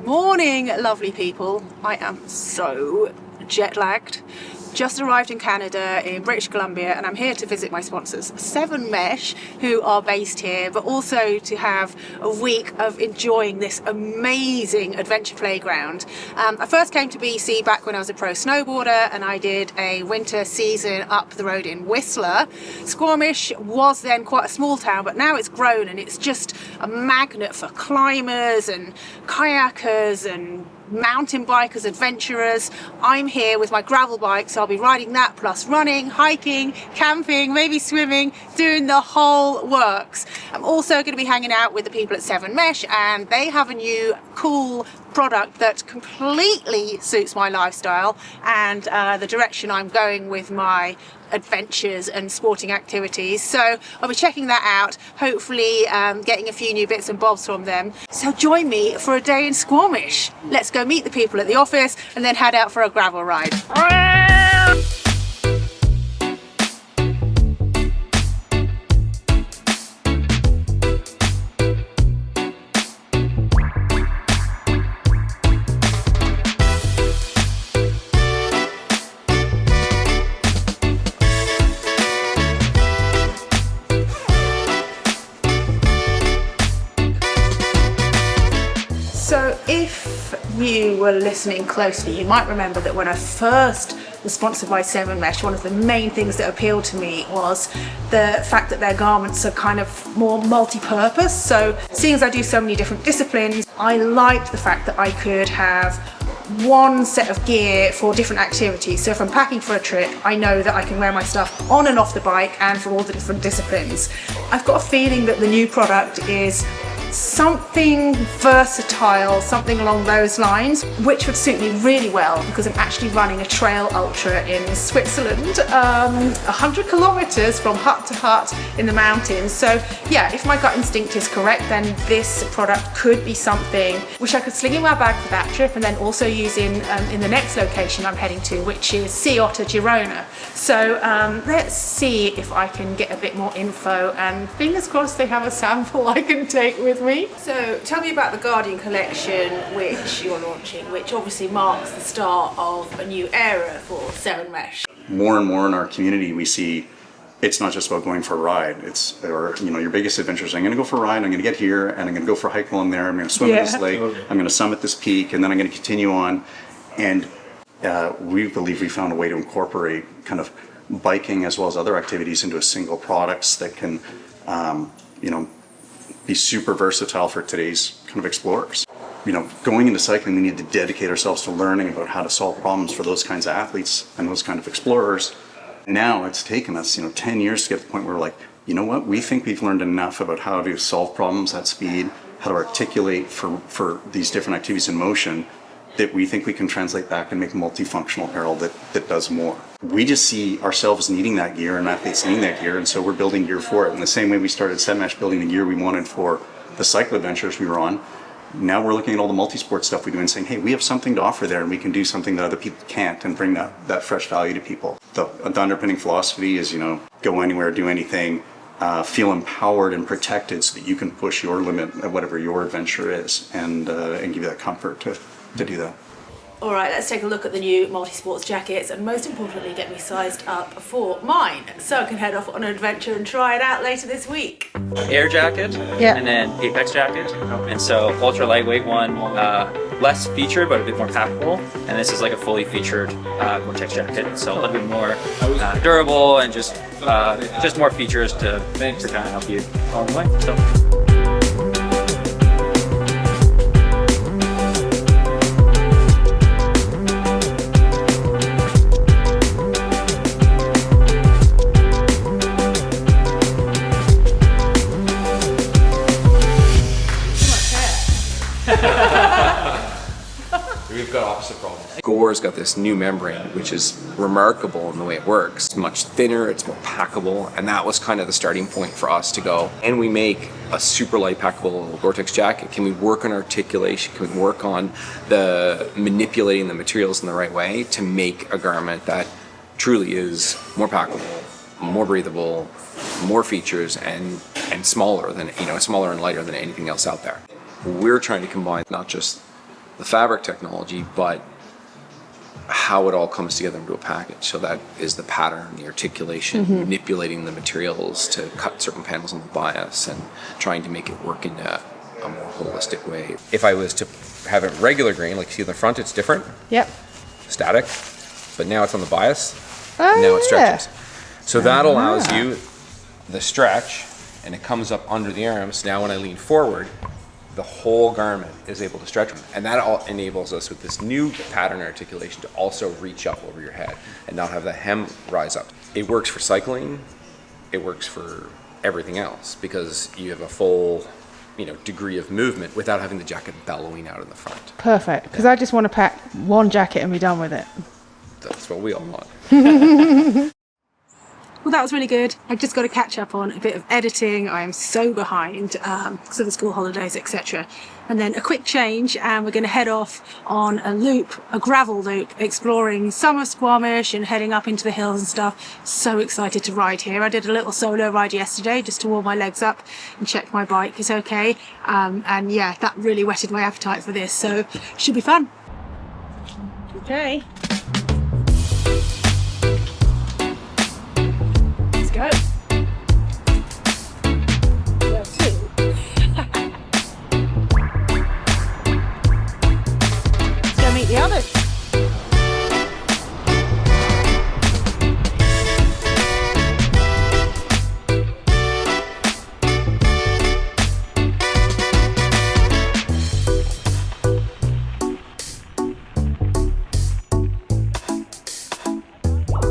Morning, lovely people. I am so jet lagged. Just arrived in Canada, in British Columbia, and I'm here to visit my sponsors, 7Mesh, who are based here, but also to have a week of enjoying this amazing adventure playground. I first came to BC back when I was a pro snowboarder, and I did a winter season up the road in Whistler. Squamish was then quite a small town, but now it's grown and it's just a magnet for climbers and kayakers and mountain bikers, adventurers. I'm here with my gravel bike, so I'll be riding that plus running, hiking, camping, maybe swimming, doing the whole works. I'm also going to be hanging out with the people at 7Mesh, and they have a new cool product that completely suits my lifestyle and the direction I'm going with my adventures and sporting activities. So I'll be checking that out, hopefully getting a few new bits and bobs from them. So join me for a day in Squamish. Let's go meet the people at the office and then head out for a gravel ride. So if you were listening closely, you might remember that when I first was sponsored by 7Mesh, one of the main things that appealed to me was the fact that their garments are kind of more multi-purpose. So seeing as I do so many different disciplines, I liked the fact that I could have one set of gear for different activities. So if I'm packing for a trip, I know that I can wear my stuff on and off the bike and for all the different disciplines. I've got a feeling that the new product is something versatile, something along those lines, which would suit me really well because I'm actually running a trail ultra in Switzerland, 100 kilometers from hut to hut in the mountains. So yeah, if my gut instinct is correct, then this product could be something which I could sling in my bag for that trip and then also use in the next location I'm heading to, which is Sea Otter, Girona. So let's see if I can get a bit more info, and fingers crossed they have a sample I can take with me. So tell me about the Guardian collection which you're launching, which obviously marks the start of a new era for 7Mesh. More and more in our community we see it's not just about going for a ride. It's, or your biggest adventures. I'm going to go for a ride, I'm going to get here, and I'm going to go for a hike while I'm there. I'm going to swim in this lake, I'm going to summit this peak, and then I'm going to continue on. And we believe we found a way to incorporate kind of biking as well as other activities into a single products that can, be super versatile for today's kind of explorers. Going into cycling, we need to dedicate ourselves to learning about how to solve problems for those kinds of athletes and those kind of explorers. Now it's taken us, 10 years to get to the point where we're like, you know what, we think we've learned enough about how to solve problems at speed, how to articulate for these different activities in motion, that we think we can translate back and make multifunctional apparel that does more. We just see ourselves needing that gear and athletes needing that gear, and so we're building gear for it. In the same way we started 7Mesh building the gear we wanted for the cycle adventures we were on, now we're looking at all the multi-sport stuff we do and saying, hey, we have something to offer there and we can do something that other people can't and bring that fresh value to people. The underpinning philosophy is, go anywhere, do anything, feel empowered and protected so that you can push your limit at whatever your adventure is, and give you that comfort to do that. All right, let's take a look at the new multi-sports jackets and most importantly get me sized up for mine so I can head off on an adventure and try it out later this week. Air jacket, and then Apex jacket, and so ultra lightweight one, less featured but a bit more packable, and this is like a fully featured Gore-Tex jacket, so a little bit more durable and just more features to kind of help you along the way. So. We've got opposite problems. Gore's got this new membrane, which is remarkable in the way it works. It's much thinner, it's more packable, and that was kind of the starting point for us to go, and we make a super light packable Gore-Tex jacket. Can we work on articulation? Can we work on the manipulating the materials in the right way to make a garment that truly is more packable, more breathable, more features, and smaller than, smaller and lighter than anything else out there. We're trying to combine not just the fabric technology, but how it all comes together into a package. So that is the pattern, the articulation, manipulating the materials to cut certain panels on the bias and trying to make it work in a more holistic way. If I was to have a regular grain, like see in the front, it's different, Yep. static, but now it's on the bias, Oh, and now it yeah. stretches. So that allows you the stretch, and it comes up under the arms. Now when I lean forward, the whole garment is able to stretch, and that all enables us with this new pattern articulation to also reach up over your head and not have the hem rise up. It works for cycling, it works for everything else, because you have a full, degree of movement without having the jacket bellowing out in the front. Perfect, because I just want to pack one jacket and be done with it. That's what we all want. Well, that was really good. I've just got to catch up on a bit of editing. I am so behind because of the school holidays, etc. And then a quick change, and we're going to head off on a gravel loop, exploring some of Squamish and heading up into the hills and stuff. So excited to ride here. I did a little solo ride yesterday just to warm my legs up and check my bike is okay. And yeah, that really whetted my appetite for this. So should be fun. Okay. Go. Let's see. Let's go meet the others.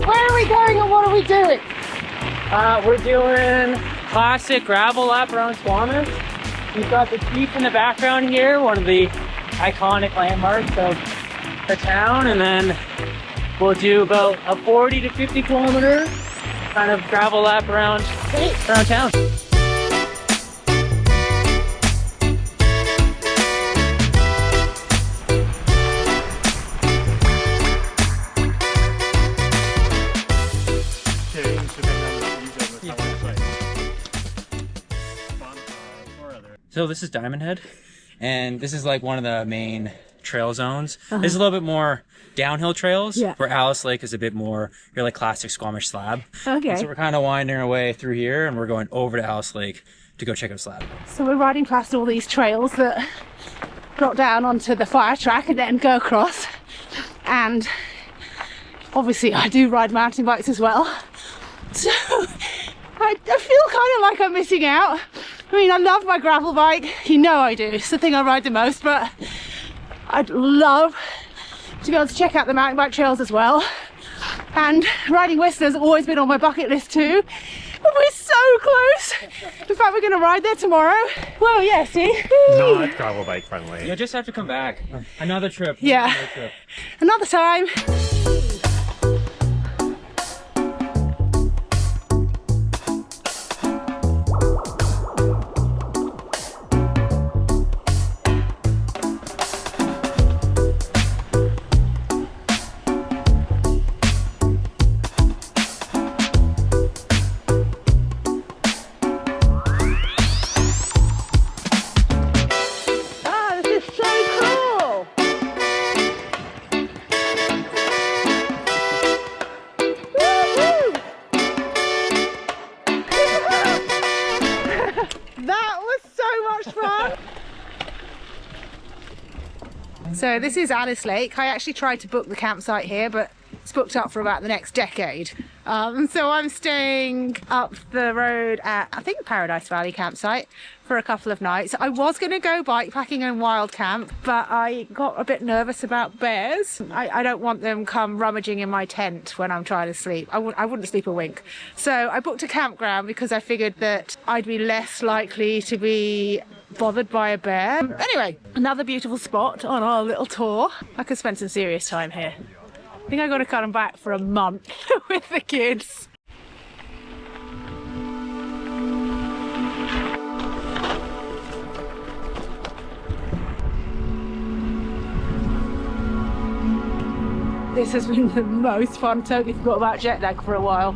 Where are we going and what are we doing? We're doing classic gravel lap around Squamish. We've got the Keep in the background here, one of the iconic landmarks of the town, and then we'll do about a 40 to 50 kilometer kind of gravel lap around town. So this is Diamond Head, and this is like one of the main trail zones. There's a little bit more downhill trails, where Alice Lake is a bit more your like classic Squamish slab. Okay. So we're kind of winding our way through here, and we're going over to Alice Lake to go check out slab. So we're riding past all these trails that drop down onto the fire track and then go across. And obviously I do ride mountain bikes as well. So I feel kind of like I'm missing out. I mean, I love my gravel bike. You know I do. It's the thing I ride the most, but I'd love to be able to check out the mountain bike trails as well. And riding Whistler's always been on my bucket list too. But we're so close. In fact, we're going to ride there tomorrow. Well, yeah, see? Not gravel bike friendly. You'll just have to come back. Another trip. Yeah. Another trip. Another time. So this is Alice Lake. I actually tried to book the campsite here, but it's booked up for about the next decade. So I'm staying up the road at, I think, Paradise Valley campsite for a couple of nights. I was going to go bikepacking and wild camp, but I got a bit nervous about bears. I don't want them come rummaging in my tent when I'm trying to sleep. I wouldn't sleep a wink. So I booked a campground because I figured that I'd be less likely to be bothered by a bear. Anyway, another beautiful spot on our little tour. I could spend some serious time here. I think I got to come back for a month with the kids. This has been the most fun. Totally forgot about jet lag for a while.